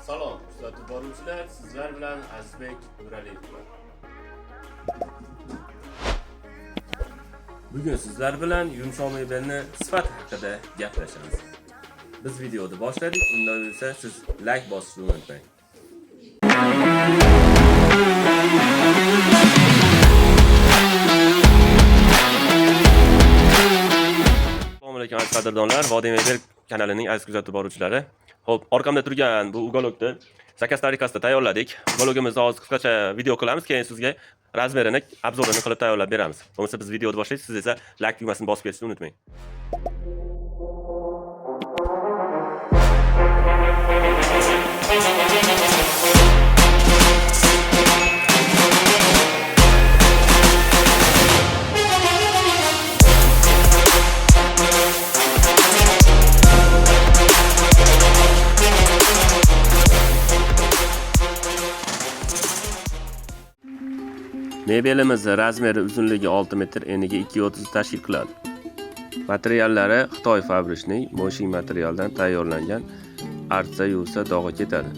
Salom, kuzatib boruvchilar, sizlar bilan Azizbek Nuraliyev. Bugun sizlar bilan yumshoq mebelni sifati haqida gaplashamiz. Biz videoni boshladik, undan esa siz like bosishni unutmang. Assalomu alaykum aziz qadrdonlar, Vodiy Mebel kanalining aziz kuzatib boruvchilari. Xo'p, orqamda turgan bu uголokni zakaz tariqasida tayyorladik. Uголogimizni hozir qisqacha video qilamiz, keyin sizga razmerini, obzorini qilib tayyorlab beramiz. Bo'lmasa biz videoni boshlaymiz, siz esa like tugmasini bosib ketishni unutmang. Mebelimiz razmeri uzunligi 6 metr, eniga 2.30 tashkil qiladi. Materiallari Xitoy fabrichning Moshing materialdan tayyorlangan artsa-yuvsa dog'i ketadi.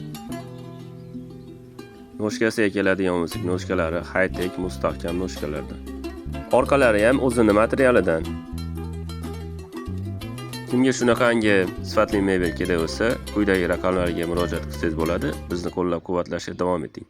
Noshkasiga keladigan bo'lsak, noshkalari high-tech mustahkam noshkalardan. Orqalari ham o'zini materialidan. Kimga shunaqangi sifatli mebel kerak bo'lsa, quyidagi raqamlarga murojaat qilsangiz bo'ladi. Bizni qo'llab-quvvatlashga davom eting.